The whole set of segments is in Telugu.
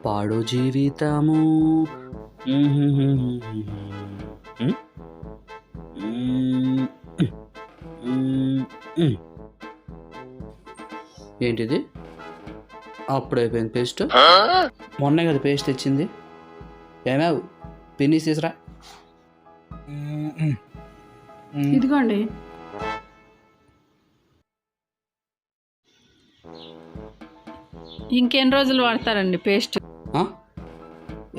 పాడు జీవితము. ఏంటిది? అప్పుడైపోయింది పేస్ట్. మొన్నే కదా పేస్ట్ తెచ్చింది. ఏమేవ్ పిన్ని తీసురా. ఇదిగోండి. ఇంకెన్ని రోజులు వాడతారండి పేస్ట్?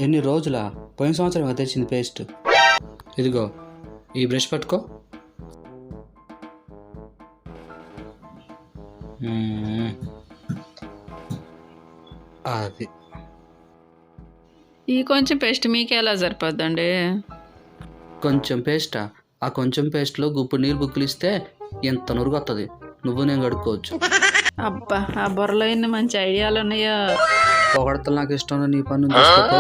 ఎన్ని రోజులా? పోయిన సంవత్సరం కదా తెచ్చింది పేస్ట్. ఇదిగో ఈ బ్రష్ పట్టుకో. అది ఈ కొంచెం పేస్ట్ మీకు ఎలా సరిపోద్దండి? కొంచెం పేస్టా? ఆ కొంచెం పేస్ట్లో గుప్పుడు నీళ్ళు బుక్కులిస్తే ఎంత నురుగు వస్తుంది. నువ్వు నేను కడుక్కోవచ్చు. అబ్బా, ఆ బుర్రలో ఎన్ని మంచి ఐడియాలు ఉన్నాయో. పొగడతలు నాకు ఇష్టం. నీ పన్ను చూసుకో.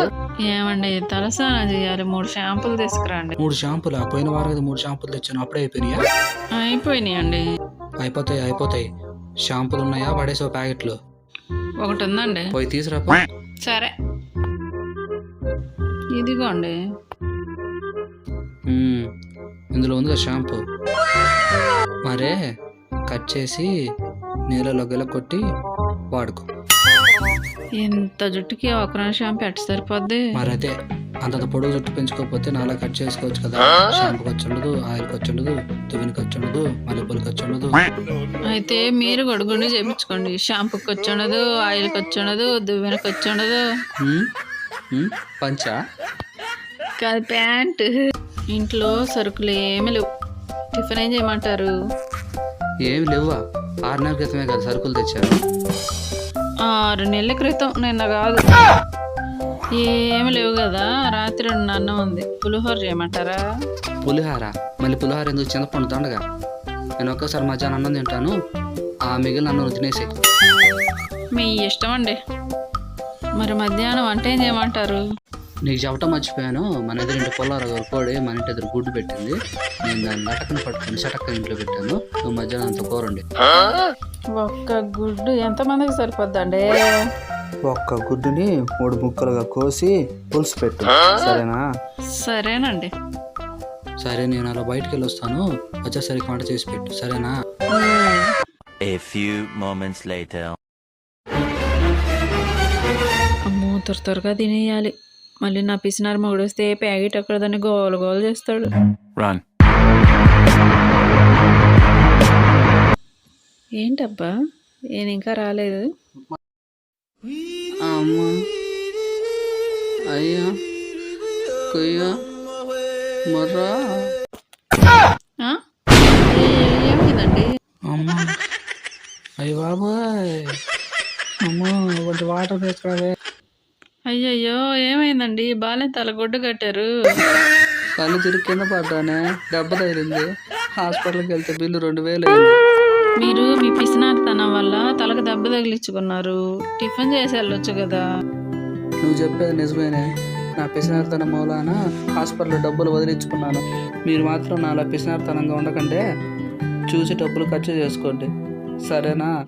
ఏమండి, తలస్నానం చేయాలి. 3 షాంపూలు తీసుకురండి. 3 షాంపూలా? పోయిన వారం కదా 3 షాంపూలు తెచ్చాను. అప్పుడే అయిపోయినాయా? అయిపోయినాయండి. అయిపోతాయి. షాంపూలు ఉన్నాయా? పడేసావు ప్యాకెట్లు? ఒకటి ఉందండి. పోయి తీసురా. సరే, ఇదిగోండి. ఇందులో ఉంది కదా షాంపూ. మరే కట్ చేసి నీళ్ళలో గెల కొట్టి వాడుకో. ఇంత జుట్టుకి 1 షాంపూ ఎట్ట సరిపోద్ది? మరి అదే, అంతంత పొడుగు జుట్టు పెంచుకోకపోతే నాలా కట్ చేసుకోవచ్చు కదా. షాంపూ ఖర్చు ఉండదు, ఆయిల్ ఖర్చు ఉండదు, దువ్వెన ఖర్చు ఉండదు, మల్లెపూలు ఖర్చు ఉండదు. అయితే మీరు గొడుగుండి చేయించుకోండి. షాంపూ ఖర్చు ఉండదు, ఆయిల్ ఖర్చు ఉండదు, దువ్వెన ఖర్చు ఉండదు. పంచా కాదు, ప్యాంట్. ఇంట్లో సరుకులు ఏమి లేవు. టిఫిన్ ఏం చేయమంటారు? ఏమి లేవా? 6 నెలల క్రితమే కదా సరుకులు తెచ్చాను. 6 నెలల క్రితం, నిన్న కాదు. ఏమి లేవు కదా. రాత్రి అన్నం ఉంది, పులిహోర చేయమంటారా? పులిహార? మళ్ళీ పులిహార ఎందుకు? చింతపండు దండగా. నేను ఒక్కసారి మధ్యాహ్నం అన్నం తింటాను, ఆ మిగిలిన అన్నం తినేసి. మీ ఇష్టం అండి. మరి మధ్యాహ్నం వంట ఏం చేయమంటారు? నీకు చెప్పటం మర్చిపోయాను. మన ఎదురింటి పొలార కోడి మన ఇంటి ఎదురు గుడ్డు పెట్టింది. నేను దాన్ని లటకను పట్టుకుని చటక్క ఇంట్లో పెట్టాను. నువ్వు మధ్యాహ్నం అంత కూరండి. ఒక్క గుడ్డు ఎంతమందికి సరిపోద్దండి? ఒక్క గుడ్డుని 3 ముక్కలుగా కోసి పులుసు పెట్టు, సరేనా? సరేనండి. సరే, నేను అలా బయటికి వెళ్ళి వస్తాను. వచ్చేసరికి వంట చేసి పెట్టు, సరేనా? A few moments later. అమ్మో, త్వరగా తినేయాలి. మళ్ళీ నా పిసినారు మొగుడు వస్తే ప్యాకెట్ అక్కడ దాన్ని గోలు చేస్తాడు. Run. ఏంటబ్బా, నేను ఇంకా రాలేదు. అమ్మా, అయ్యా, కొయ్యా, మర్రా. ఏమైందండి? అమ్మా, అయ్య బాబాయ్, అమ్మా కొంచెం వాటర్ తీసుకురావే. అయ్యయ్యో, ఏమైందండి? బాలే తలగొడ్డు కట్టారు. కళ్ళు తిరిగి కింద పడ్డానే, దెబ్బ తగిలింది. హాస్పిటల్కి వెళ్తే బిల్లు 2000 అయింది. మీరు మీ పిసినారితనం వల్ల తలకు దెబ్బ తగిలించుకున్నారు. టిఫిన్ చేసి వెళ్ళొచ్చు కదా. నువ్వు చెప్పేది నిజమేనే. నా పిసినారితనం మూలాన హాస్పిటల్లో డబ్బులు వదిలించుకున్నాను. మీరు మాత్రం నాలా పిసినారితనంగా ఉండకంటే చూసి డబ్బులు ఖర్చు చేసుకోండి, సరేనా?